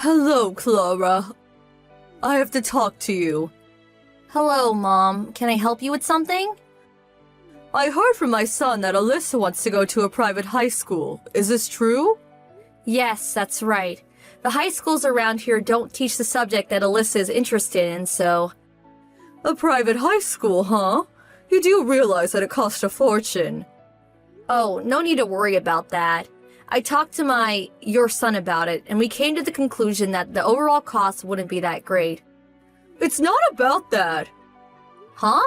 Hello, Clara. I have to talk to you. Hello, Mom. Can I help you with something? I heard from my son that Alyssa wants to go to a private high school. Is this true? Yes, that's right. The high schools around here don't teach the subject that Alyssa is interested in, so... A private high school, huh? You do realize that it costs a fortune. Oh, no need to worry about that. I talked to your son about it, and we came to the conclusion that the overall cost wouldn't be that great. It's not about that. Huh?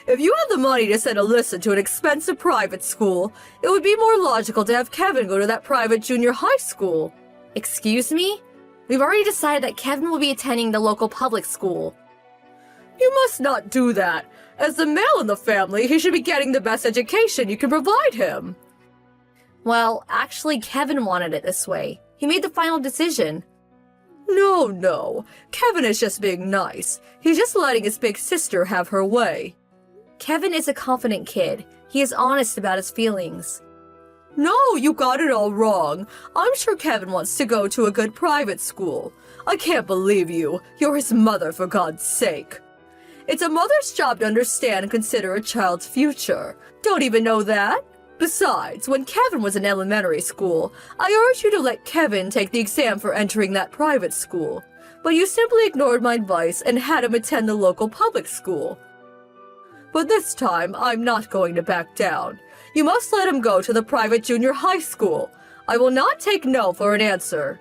If you had the money to send Alyssa to an expensive private school, it would be more logical to have Kevin go to that private junior high school. Excuse me? We've already decided that Kevin will be attending the local public school. You must not do that. As the male in the family, he should be getting the best education you can provide him. Well, actually, Kevin wanted it this way. He made the final decision. No. Kevin is just being nice. He's just letting his big sister have her way. Kevin is a confident kid. He is honest about his feelings. No, you got it all wrong. I'm sure Kevin wants to go to a good private school. I can't believe you. You're his mother, for God's sake. It's a mother's job to understand and consider a child's future. Don't even know that? Besides, when Kevin was in elementary school, I urged you to let Kevin take the exam for entering that private school. But you simply ignored my advice and had him attend the local public school. But this time, I'm not going to back down. You must let him go to the private junior high school. I will not take no for an answer.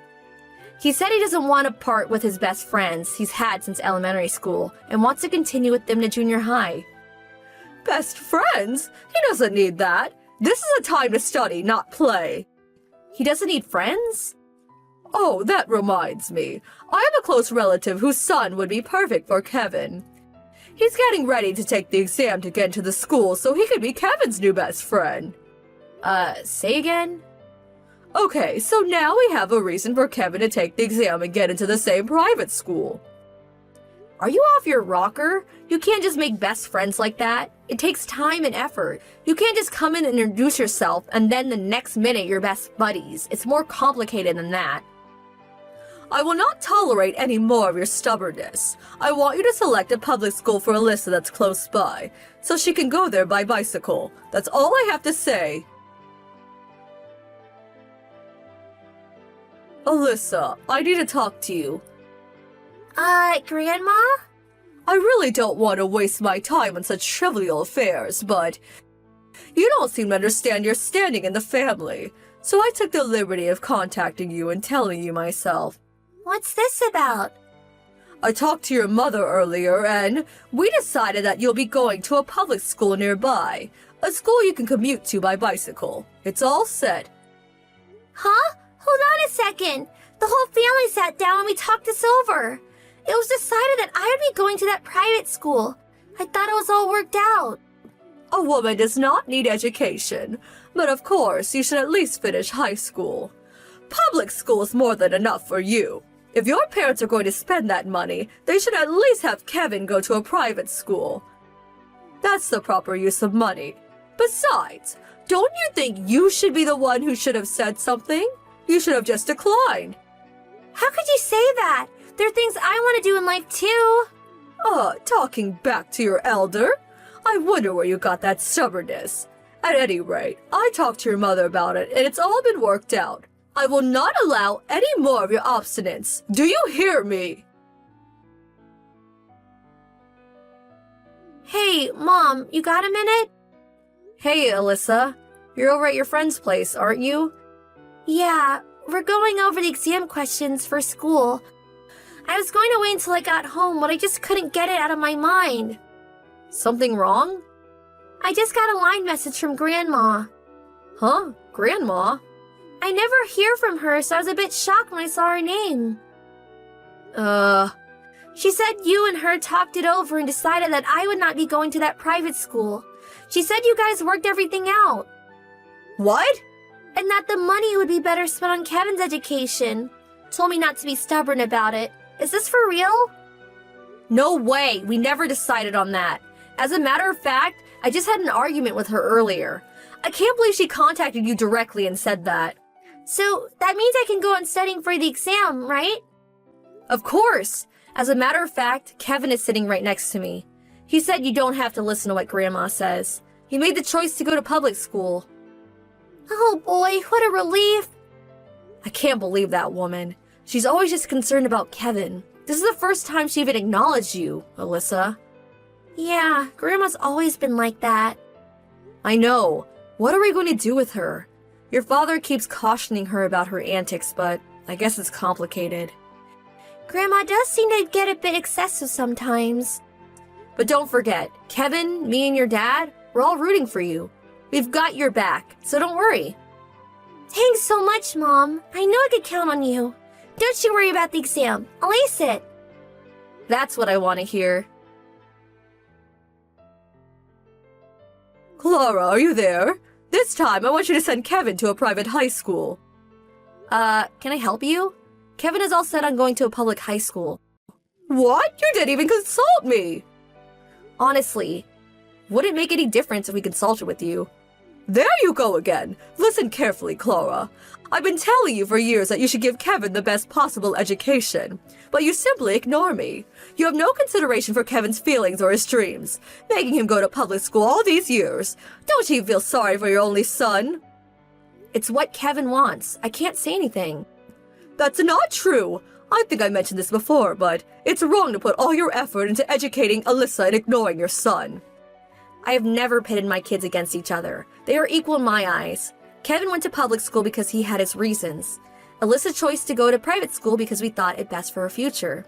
He said he doesn't want to part with his best friends he's had since elementary school and wants to continue with them to junior high. Best friends? He doesn't need that. This is a time to study, not play. He doesn't need friends? Oh, that reminds me. I have a close relative whose son would be perfect for Kevin. He's getting ready to take the exam to get into the school so he could be Kevin's new best friend. Say again? Okay, so now we have a reason for Kevin to take the exam and get into the same private school. Are you off your rocker? You can't just make best friends like that. It takes time and effort. You can't just come in and introduce yourself and then the next minute you're best buddies. It's more complicated than that. I will not tolerate any more of your stubbornness. I want you to select a public school for Alyssa that's close by, so she can go there by bicycle. That's all I have to say. Alyssa, I need to talk to you. Grandma? I really don't want to waste my time on such trivial affairs, but you don't seem to understand your standing in the family, so I took the liberty of contacting you and telling you myself. What's this about? I talked to your mother earlier, and we decided that you'll be going to a public school nearby, a school you can commute to by bicycle. It's all set. Huh? Hold on a second. The whole family sat down and we talked this over. It was decided that I would be going to that private school. I thought it was all worked out. A woman does not need education, but of course you should at least finish high school. Public school is more than enough for you. If your parents are going to spend that money, they should at least have Kevin go to a private school. That's the proper use of money. Besides, don't you think you should be the one who should have said something? You should have just declined. How could you say that? There are things I want to do in life too. Talking back to your elder? I wonder where you got that stubbornness. At any rate, I talked to your mother about it, and it's all been worked out. I will not allow any more of your obstinance. Do you hear me? Hey, Mom, you got a minute? Hey, Alyssa. You're over at your friend's place, aren't you? Yeah, we're going over the exam questions for school. I was going to wait until I got home, but I just couldn't get it out of my mind. Something wrong? I just got a line message from Grandma. Huh? Grandma? I never hear from her, so I was a bit shocked when I saw her name. She said you and her talked it over and decided that I would not be going to that private school. She said you guys worked everything out. What? And that the money would be better spent on Kevin's education. Told me not to be stubborn about it. Is this for real? No way. We never decided on that. As a matter of fact, I just had an argument with her earlier. I can't believe she contacted you directly and said that. So that means I can go on studying for the exam, right? Of course! As a matter of fact, Kevin is sitting right next to me. He said you don't have to listen to what Grandma says. He made the choice to go to public school. Oh boy, what a relief! I can't believe that woman. She's always just concerned about Kevin. This is the first time she even acknowledged you, Alyssa. Yeah, Grandma's always been like that. I know. What are we going to do with her? Your father keeps cautioning her about her antics, but I guess it's complicated. Grandma does seem to get a bit excessive sometimes. But don't forget, Kevin, me and your dad, we're all rooting for you. We've got your back, so don't worry. Thanks so much, Mom. I know I could count on you. Don't you worry about the exam. I'll ace it. That's what I want to hear. Clara, are you there? This time, I want you to send Kevin to a private high school. Can I help you? Kevin is all set on going to a public high school. What? You didn't even consult me! Honestly, wouldn't make any difference if we consulted with you. There you go again. Listen carefully, Clara. I've been telling you for years that you should give Kevin the best possible education, but you simply ignore me. You have no consideration for Kevin's feelings or his dreams, making him go to public school all these years. Don't you feel sorry for your only son? It's what Kevin wants. I can't say anything. That's not true. I think I mentioned this before, but it's wrong to put all your effort into educating Alyssa and ignoring your son. I have never pitted my kids against each other. They are equal in my eyes. Kevin went to public school because he had his reasons. Alyssa chose to go to private school because we thought it best for her future.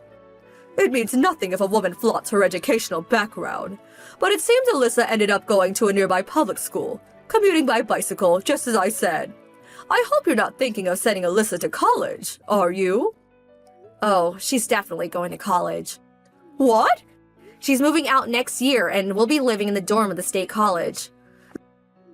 It means nothing if a woman flaunts her educational background. But it seems Alyssa ended up going to a nearby public school, commuting by bicycle, just as I said. I hope you're not thinking of sending Alyssa to college, are you? Oh, she's definitely going to college. What? She's moving out next year and will be living in the dorm of the state college.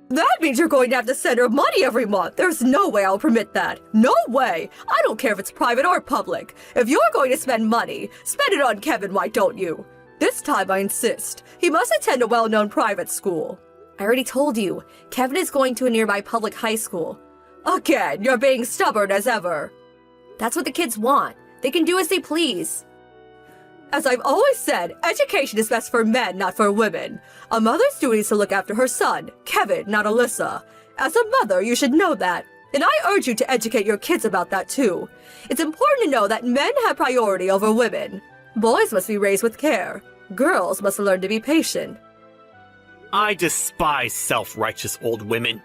That means you're going to have to send her money every month. There's no way I'll permit that. No way. I don't care if it's private or public. If you're going to spend money, spend it on Kevin, why don't you? This time I insist. He must attend a well-known private school. I already told you. Kevin is going to a nearby public high school. Again, you're being stubborn as ever. That's what the kids want. They can do as they please. As I've always said, education is best for men, not for women. A mother's duty is to look after her son, Kevin, not Alyssa. As a mother, you should know that. And I urge you to educate your kids about that too. It's important to know that men have priority over women. Boys must be raised with care. Girls must learn to be patient. I despise self-righteous old women.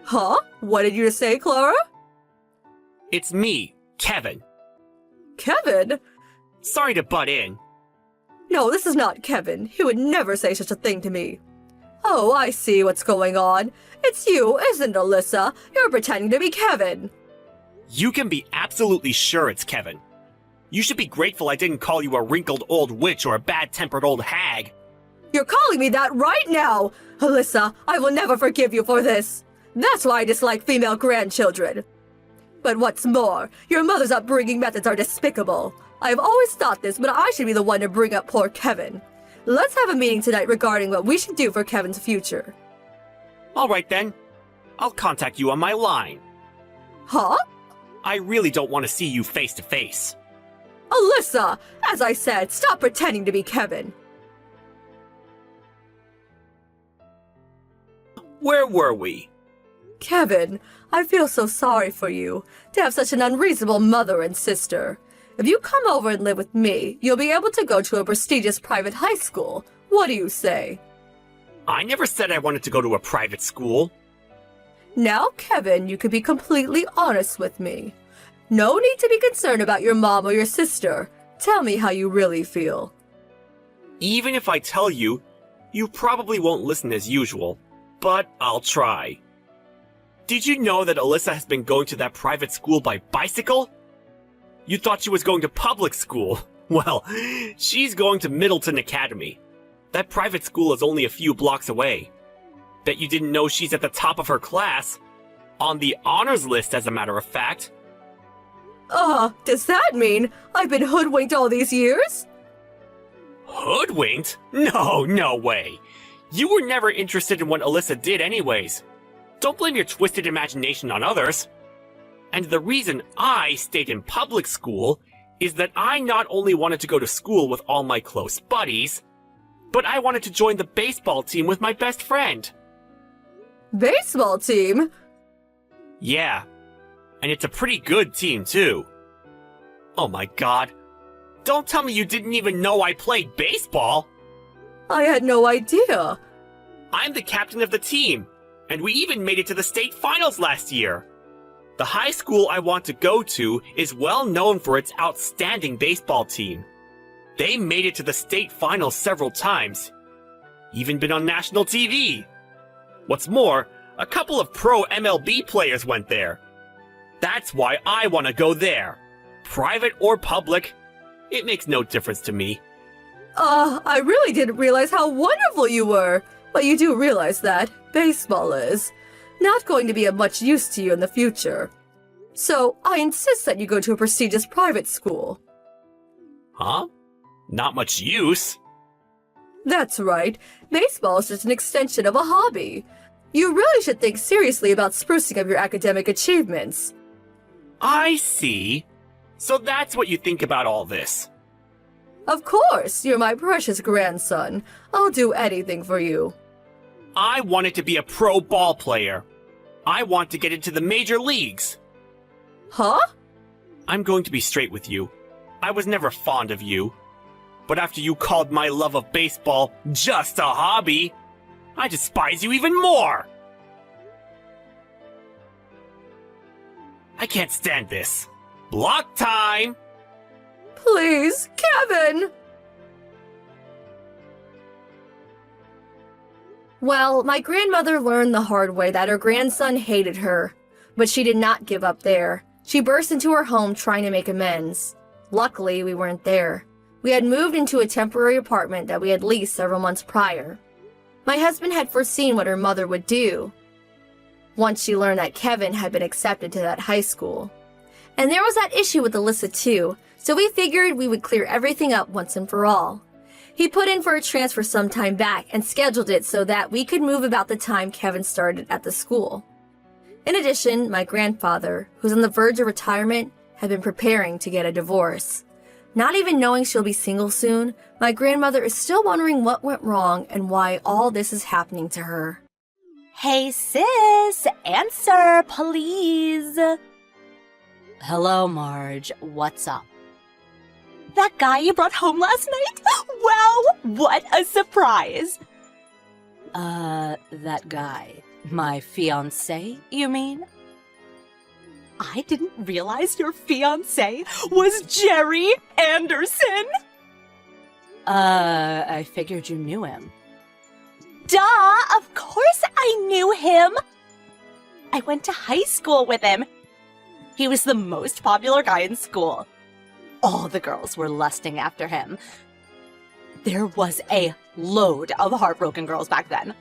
Huh? What did you say, Clara? It's me, Kevin. Kevin? Sorry to butt in. No, this is not Kevin. He would never say such a thing to me. Oh, I see what's going on. It's you, isn't it, Alyssa? You're pretending to be Kevin. You can be absolutely sure it's Kevin. You should be grateful I didn't call you a wrinkled old witch or a bad-tempered old hag. You're calling me that right now! Alyssa, I will never forgive you for this. That's why I dislike female grandchildren. But what's more, your mother's upbringing methods are despicable. I've always thought this, but I should be the one to bring up poor Kevin. Let's have a meeting tonight regarding what we should do for Kevin's future. Alright then. I'll contact you on my line. Huh? I really don't want to see you face to face. Alyssa! As I said, stop pretending to be Kevin. Where were we? Kevin, I feel so sorry for you, to have such an unreasonable mother and sister. If you come over and live with me, you'll be able to go to a prestigious private high school. What do you say? I never said I wanted to go to a private school. Now, Kevin, you can be completely honest with me. No need to be concerned about your mom or your sister. Tell me how you really feel. Even if I tell you, you probably won't listen as usual, but I'll try. Did you know that Alyssa has been going to that private school by bicycle? You thought she was going to public school. Well, she's going to Middleton Academy. That private school is only a few blocks away. Bet you didn't know she's at the top of her class. On the honors list, as a matter of fact. Does that mean I've been hoodwinked all these years? Hoodwinked? No way. You were never interested in what Alyssa did anyways. Don't blame your twisted imagination on others. And the reason I stayed in public school is that I not only wanted to go to school with all my close buddies, but I wanted to join the baseball team with my best friend. Baseball team? Yeah, and it's a pretty good team, too. Oh my god. Don't tell me you didn't even know I played baseball! I had no idea. I'm the captain of the team, and we even made it to the state finals last year. The high school I want to go to is well known for its outstanding baseball team. They made it to the state finals several times, even been on national TV. What's more, a couple of pro MLB players went there. That's why I want to go there. Private or public, it makes no difference to me. I really didn't realize how wonderful you were. But you do realize that baseball is not going to be of much use to you in the future. So I insist that you go to a prestigious private school. Huh? Not much use? That's right. Baseball is just an extension of a hobby. You really should think seriously about sprucing up your academic achievements. I see. So that's what you think about all this. Of course, you're my precious grandson. I'll do anything for you. I wanted to be a pro ball player. I want to get into the major leagues. Huh? I'm going to be straight with you. I was never fond of you. But after you called my love of baseball just a hobby, I despise you even more! I can't stand this. Block time! Please, Kevin! Well, my grandmother learned the hard way that her grandson hated her, but she did not give up there. She burst into her home trying to make amends. Luckily, we weren't there. We had moved into a temporary apartment that we had leased several months prior. My husband had foreseen what her mother would do once she learned that Kevin had been accepted to that high school. And there was that issue with Alyssa too, so we figured we would clear everything up once and for all. He put in for a transfer some time back and scheduled it so that we could move about the time Kevin started at the school. In addition, my grandfather, who's on the verge of retirement, had been preparing to get a divorce. Not even knowing she'll be single soon, my grandmother is still wondering what went wrong and why all this is happening to her. Hey sis, answer, please. Hello, Marge. What's up? That guy you brought home last night? Wow, what a surprise. That guy. My fiancé, you mean? I didn't realize your fiancé was Jerry Anderson. I figured you knew him. Duh, of course I knew him. I went to high school with him. He was the most popular guy in school. All the girls were lusting after him. There was a load of heartbroken girls back then.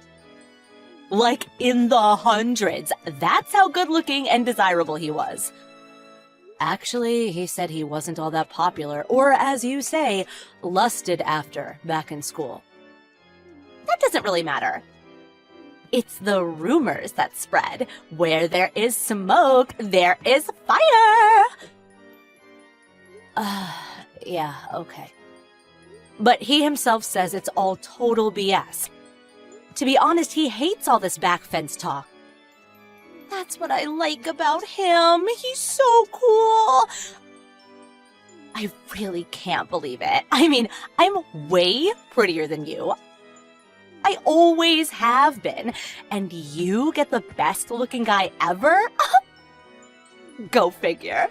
Like in the hundreds. That's how good-looking and desirable he was. Actually, he said he wasn't all that popular, or as you say, lusted after back in school. That doesn't really matter. It's the rumors that spread. Where there is smoke, there is fire! Yeah, okay. But he himself says it's all total BS. To be honest, he hates all this back fence talk. That's what I like about him. He's so cool. I really can't believe it. I mean, I'm way prettier than you. I always have been. And you get the best looking guy ever? Go figure.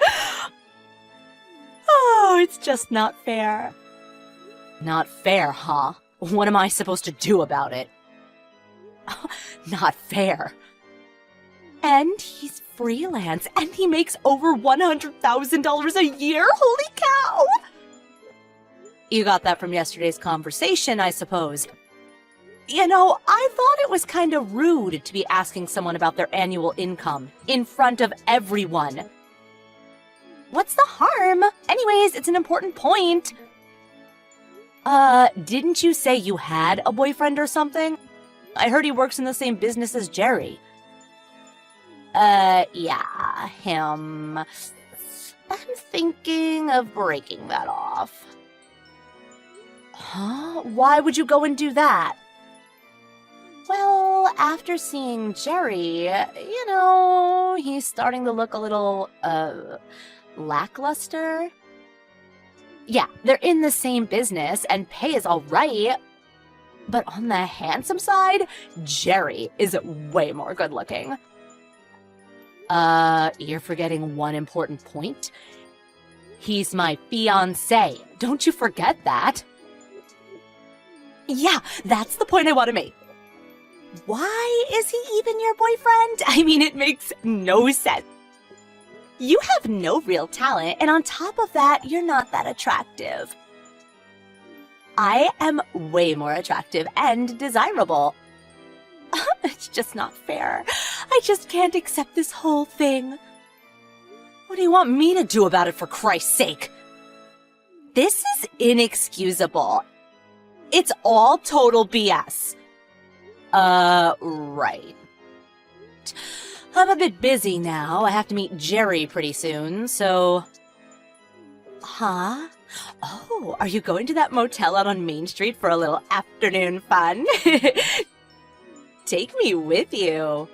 Oh, it's just not fair. Not fair, huh? What am I supposed to do about it? Not fair. And he's freelance, and he makes over $100,000 a year? Holy cow! You got that from yesterday's conversation, I suppose. You know, I thought it was kind of rude to be asking someone about their annual income in front of everyone. What's the harm? Anyways, it's an important point. Didn't you say you had a boyfriend or something? I heard he works in the same business as Jerry. Yeah, him. I'm thinking of breaking that off. Huh? Why would you go and do that? Well, after seeing Jerry, he's starting to look a little, lackluster. Yeah, they're in the same business and pay is alright. But on the handsome side, Jerry is way more good looking. You're forgetting one important point. He's my fiancé. Don't you forget that. Yeah, that's the point I want to make. Why is he even your boyfriend? I mean, it makes no sense. You have no real talent, and on top of that, you're not that attractive. I am way more attractive and desirable. It's just not fair. I just can't accept this whole thing. What do you want me to do about it, for Christ's sake? This is inexcusable. It's all total BS. Right. I'm a bit busy now. I have to meet Jerry pretty soon, so... Huh? Oh, are you going to that motel out on Main Street for a little afternoon fun? Take me with you.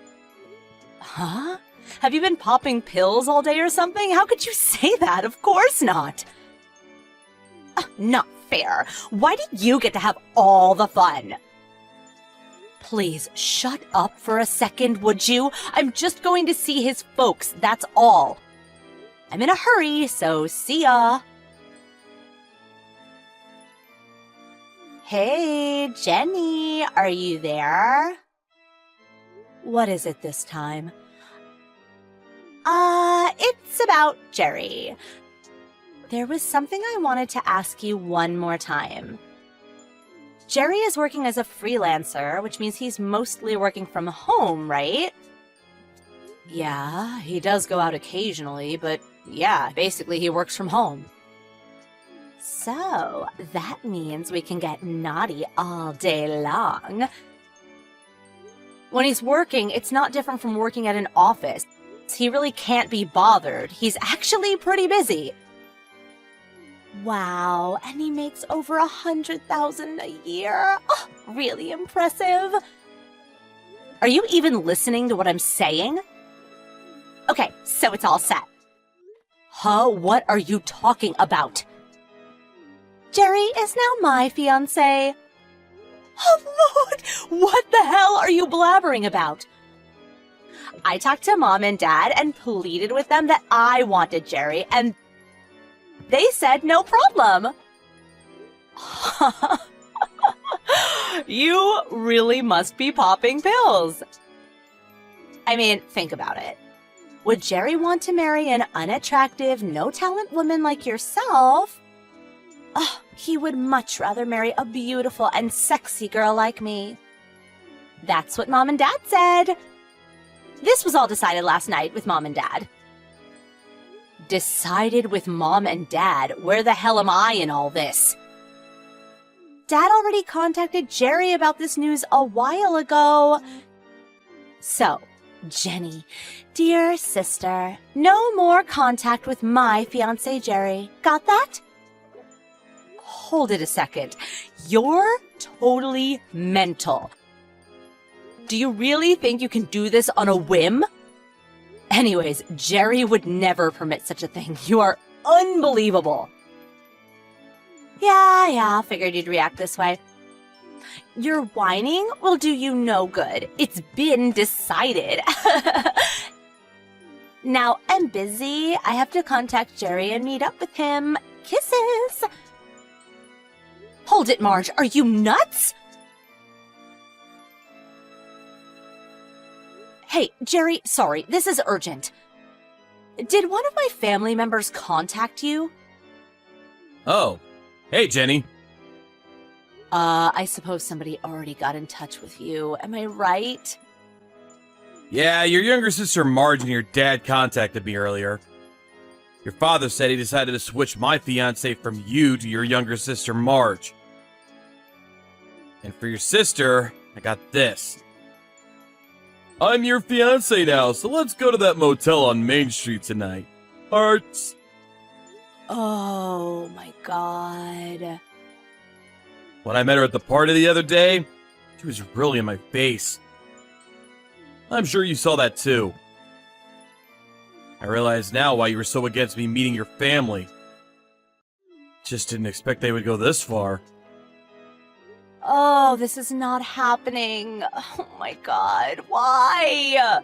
Huh? Have you been popping pills all day or something? How could you say that? Of course not. Not fair. Why do you get to have all the fun? Please, shut up for a second, would you? I'm just going to see his folks, that's all. I'm in a hurry, so see ya. Hey, Jenny, are you there? What is it this time? It's about Jerry. There was something I wanted to ask you one more time. Jerry is working as a freelancer, which means he's mostly working from home, right? Yeah, he does go out occasionally, but yeah, basically he works from home. So, that means we can get naughty all day long. When he's working, it's not different from working at an office. He really can't be bothered. He's actually pretty busy. Wow, and he makes over $100,000 a year. Oh, really impressive. Are you even listening to what I'm saying? Okay, so it's all set. Huh? What are you talking about? Jerry is now my fiancé. Oh, Lord! What the hell are you blabbering about? I talked to Mom and Dad and pleaded with them that I wanted Jerry, and they said no problem. You really must be popping pills. I mean, think about it. Would Jerry want to marry an unattractive, no-talent woman like yourself? Oh, he would much rather marry a beautiful and sexy girl like me. That's what Mom and Dad said. This was all decided last night with Mom and Dad. Decided with Mom and Dad? Where the hell am I in all this? Dad already contacted Jerry about this news a while ago. So, Jenny, dear sister, no more contact with my fiancé Jerry. Got that? Hold it a second. You're totally mental. Do you really think you can do this on a whim? Anyways, Jerry would never permit such a thing. You are unbelievable. Yeah, figured you'd react this way. Your whining will do you no good. It's been decided. Now, I'm busy. I have to contact Jerry and meet up with him. Kisses. Hold it, Marge. Are you nuts? Hey, Jerry, sorry, this is urgent. Did one of my family members contact you? Oh, hey, Jenny. I suppose somebody already got in touch with you. Am I right? Yeah, your younger sister Marge and your dad contacted me earlier. Your father said he decided to switch my fiancé from you to your younger sister Marge. And for your sister, I got this. I'm your fiancé now, so let's go to that motel on Main Street tonight. Hearts. Oh my god. When I met her at the party the other day, she was really in my face. I'm sure you saw that too. I realize now why you were so against me meeting your family. Just didn't expect they would go this far. Oh, this is not happening. Oh my god, why?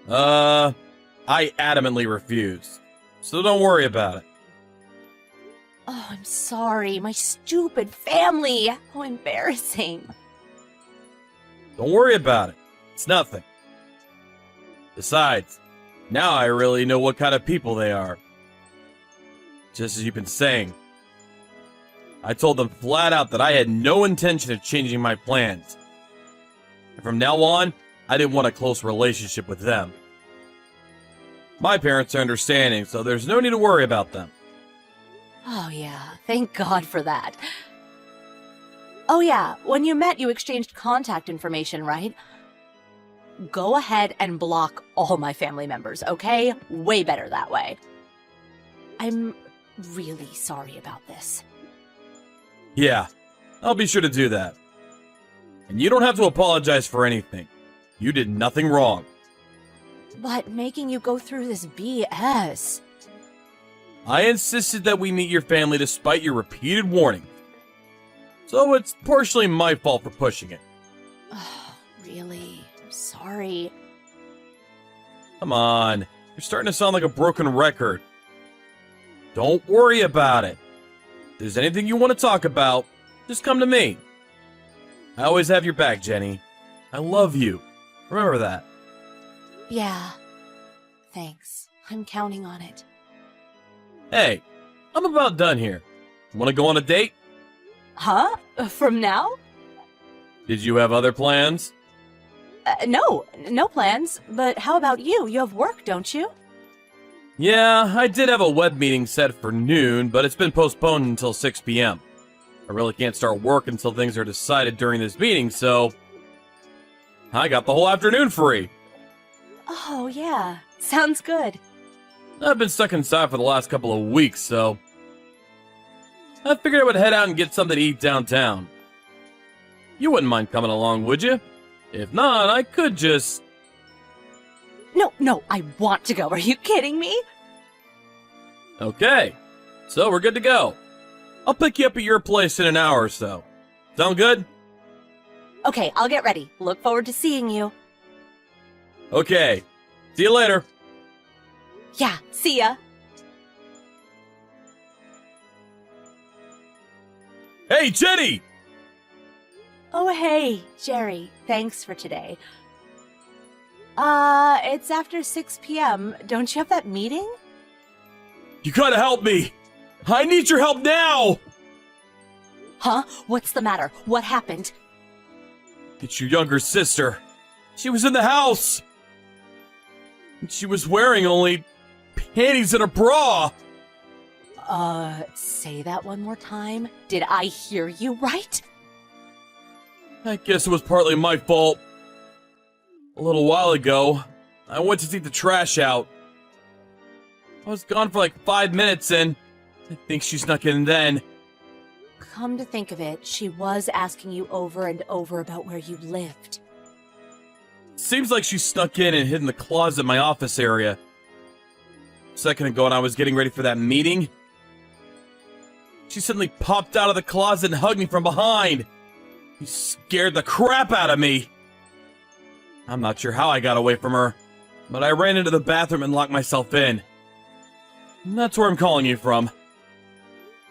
I adamantly refused. So don't worry about it. Oh, I'm sorry. My stupid family. How embarrassing. Don't worry about it. It's nothing. Besides, now I really know what kind of people they are. Just as you've been saying. I told them flat out that I had no intention of changing my plans. And from now on, I didn't want a close relationship with them. My parents are understanding, so there's no need to worry about them. Oh yeah, thank God for that. Oh yeah, when you met, you exchanged contact information, right? Go ahead and block all my family members, okay? Way better that way. I'm really sorry about this. Yeah, I'll be sure to do that. And you don't have to apologize for anything. You did nothing wrong. But making you go through this BS... I insisted that we meet your family despite your repeated warning. So it's partially my fault for pushing it. Oh, really? I'm sorry. Come on, you're starting to sound like a broken record. Don't worry about it. If there's anything you want to talk about, just come to me. I always have your back, Jenny. I love you. Remember that. Yeah. Thanks. I'm counting on it. Hey, I'm about done here. Want to go on a date? Huh? From now? Did you have other plans? No plans. But how about you? You have work, don't you? Yeah, I did have a web meeting set for noon, but it's been postponed until 6 p.m. I really can't start work until things are decided during this meeting, so I got the whole afternoon free. Oh, yeah. Sounds good. I've been stuck inside for the last couple of weeks, so I figured I would head out and get something to eat downtown. You wouldn't mind coming along, would you? If not, I could just... No, I want to go. Are you kidding me? Okay, so we're good to go. I'll pick you up at your place in an hour or so. Sound good? Okay, I'll get ready. Look forward to seeing you. Okay, see you later. Yeah, see ya. Hey, Jenny! Oh, hey, Jerry. Thanks for today. It's after 6 p.m. Don't you have that meeting? You gotta help me! I need your help now! Huh? What's the matter? What happened? It's your younger sister. She was in the house! And she was wearing only panties and a bra! Say that one more time. Did I hear you right? I guess it was partly my fault. A little while ago, I went to take the trash out. I was gone for like 5 minutes and I think she snuck in then. Come to think of it, she was asking you over and over about where you lived. Seems like she snuck in and hid in the closet in my office area. A second ago when I was getting ready for that meeting, she suddenly popped out of the closet and hugged me from behind. He scared the crap out of me. I'm not sure how I got away from her, but I ran into the bathroom and locked myself in. And that's where I'm calling you from.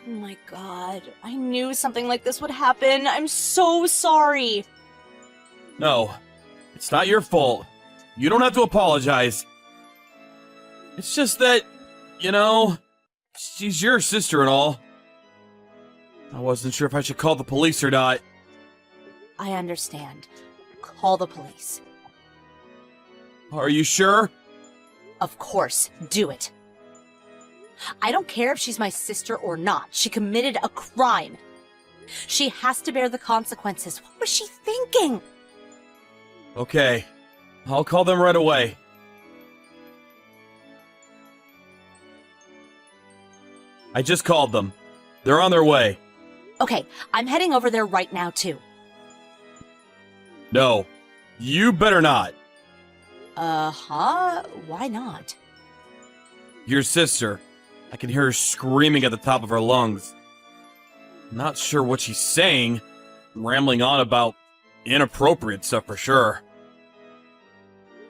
Oh my god, I knew something like this would happen. I'm so sorry. No, it's not your fault. You don't have to apologize. It's just that, you know, she's your sister and all. I wasn't sure if I should call the police or not. I understand. Call the police. Are you sure? Of course, do it. I don't care if she's my sister or not. She committed a crime. She has to bear the consequences. What was she thinking? Okay, I'll call them right away. I just called them. They're on their way. Okay, I'm heading over there right now, too. No, you better not. Why not? Your sister. I can hear her screaming at the top of her lungs. Not sure what she's saying. Rambling on about inappropriate stuff for sure.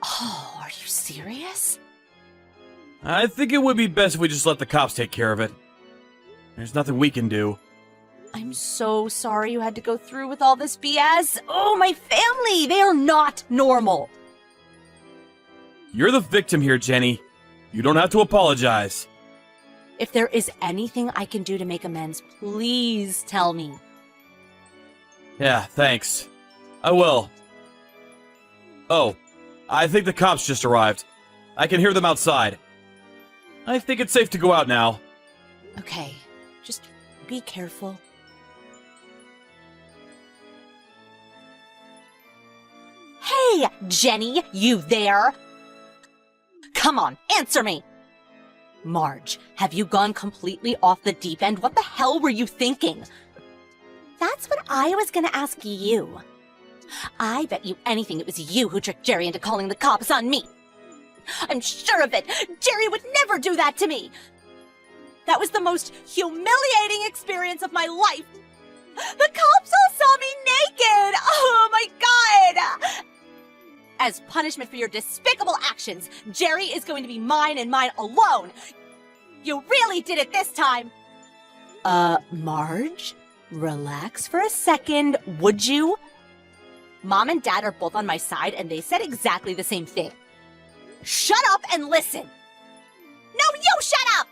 Oh, are you serious? I think it would be best if we just let the cops take care of it. There's nothing we can do. I'm so sorry you had to go through with all this BS. Oh, my family! They are not normal. You're the victim here, Jenny. You don't have to apologize. If there is anything I can do to make amends, please tell me. Yeah, thanks. I will. Oh, I think the cops just arrived. I can hear them outside. I think it's safe to go out now. Okay, just be careful. Hey, Jenny, you there? Come on, answer me! Marge, have you gone completely off the deep end? What the hell were you thinking? That's what I was gonna ask you. I bet you anything it was you who tricked Jerry into calling the cops on me. I'm sure of it. Jerry would never do that to me. That was the most humiliating experience of my life. The cops all saw me naked. Oh my God. As punishment for your despicable actions, Jerry is going to be mine and mine alone. You really did it this time. Marge, relax for a second, would you? Mom and Dad are both on my side, and they said exactly the same thing. Shut up and listen. No, you shut up!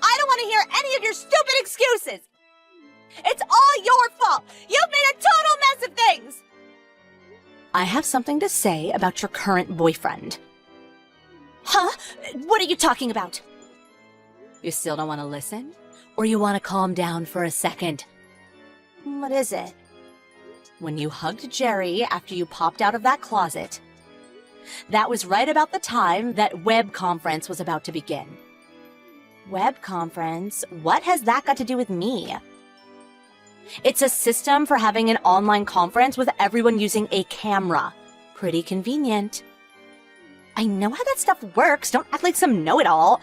I don't want to hear any of your stupid excuses. It's all your fault. You've made a total mess of things. I have something to say about your current boyfriend. Huh? What are you talking about? You still don't want to listen? Or you want to calm down for a second? What is it? When you hugged Jerry after you popped out of that closet, that was right about the time that web conference was about to begin. Web conference? What has that got to do with me? It's a system for having an online conference with everyone using a camera. Pretty convenient. I know how that stuff works. Don't act like some know-it-all.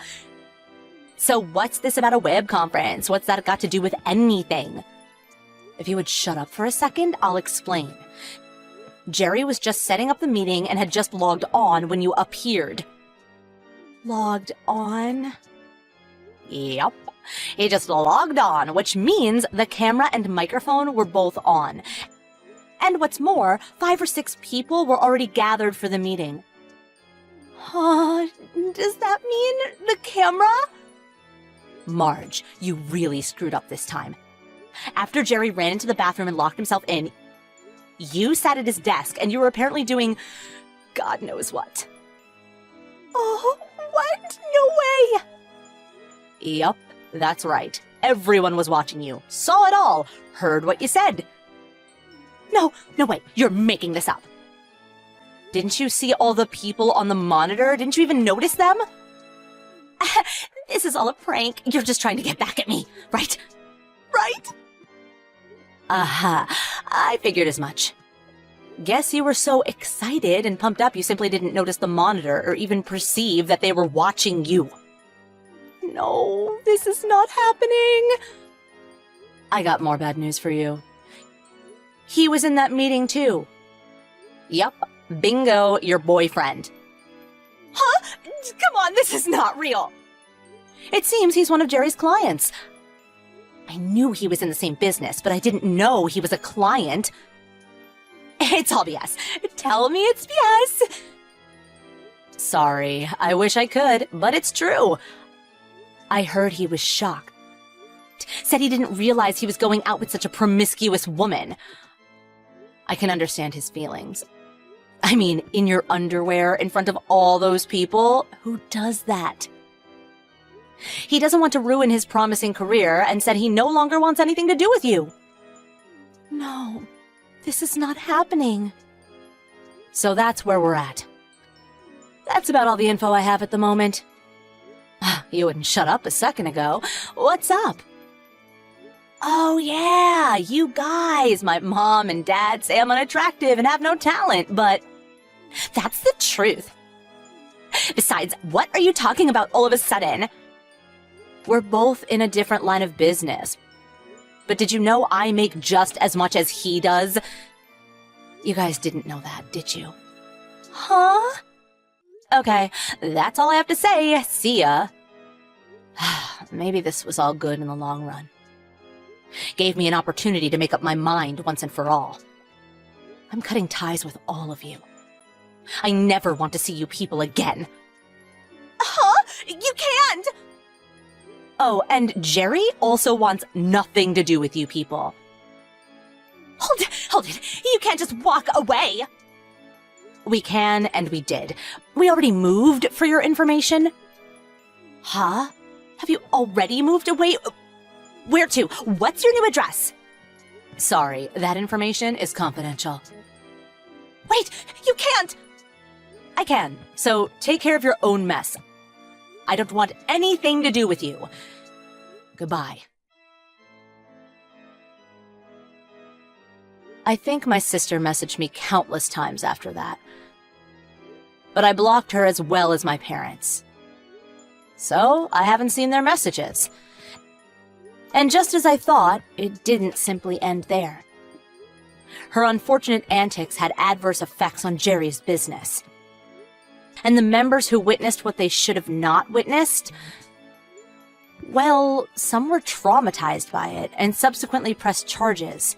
So what's this about a web conference? What's that got to do with anything? If you would shut up for a second, I'll explain. Jerry was just setting up the meeting and had just logged on when you appeared. Logged on? Yep. He just logged on, which means the camera and microphone were both on. And what's more, 5 or 6 people were already gathered for the meeting. Does that mean the camera? Marge, you really screwed up this time. After Jerry ran into the bathroom and locked himself in, you sat at his desk and you were apparently doing God knows what. Oh, what? No way! Yup, that's right. Everyone was watching you, saw it all, heard what you said. No, wait, you're making this up. Didn't you see all the people on the monitor? Didn't you even notice them? This is all a prank. You're just trying to get back at me, right? Right? I figured as much. Guess you were so excited and pumped up you simply didn't notice the monitor or even perceive that they were watching you. No, this is not happening. I got more bad news for you. He was in that meeting too. Yup, bingo, your boyfriend. Huh? Come on, this is not real. It seems he's one of Jerry's clients. I knew he was in the same business, but I didn't know he was a client. It's all BS. Tell me it's BS. Sorry, I wish I could, but it's true. I heard he was shocked. Said he didn't realize he was going out with such a promiscuous woman. I can understand his feelings. I mean, in your underwear in front of all those people? Who does that? He doesn't want to ruin his promising career and said he no longer wants anything to do with you. No, this is not happening. So that's where we're at. That's about all the info I have at the moment. You wouldn't shut up a second ago. What's up? Oh, yeah, you guys. My mom and dad say I'm unattractive and have no talent, but that's the truth. Besides, what are you talking about all of a sudden? We're both in a different line of business. But did you know I make just as much as he does? You guys didn't know that, did you? Huh? Okay, that's all I have to say. See ya. Maybe this was all good in the long run. Gave me an opportunity to make up my mind once and for all. I'm cutting ties with all of you. I never want to see you people again. Huh? You can't! Oh, and Jerry also wants nothing to do with you people. Hold it. You can't just walk away. We can, and we did. We already moved, for your information. Huh? Have you already moved away? Where to? What's your new address? Sorry, that information is confidential. Wait, you can't! I can, so take care of your own mess. I don't want anything to do with you. Goodbye. I think my sister messaged me countless times after that. But I blocked her as well as my parents. So I haven't seen their messages. And just as I thought, it didn't simply end there. Her unfortunate antics had adverse effects on Jerry's business. And the members who witnessed what they should have not witnessed, well, some were traumatized by it and subsequently pressed charges.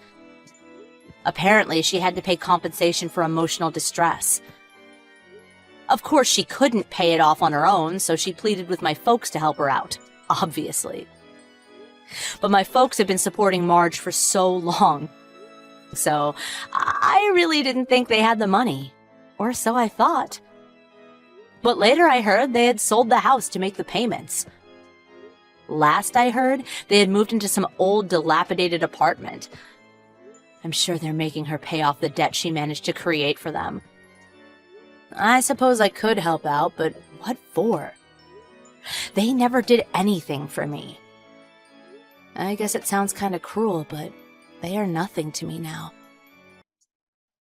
Apparently, she had to pay compensation for emotional distress. Of course, she couldn't pay it off on her own, so she pleaded with my folks to help her out, obviously. But my folks have been supporting Marge for so long, so I really didn't think they had the money, or so I thought. But later I heard they had sold the house to make the payments. Last I heard, they had moved into some old, dilapidated apartment. I'm sure they're making her pay off the debt she managed to create for them. I suppose I could help out, but what for? They never did anything for me. I guess it sounds kind of cruel, but they are nothing to me now.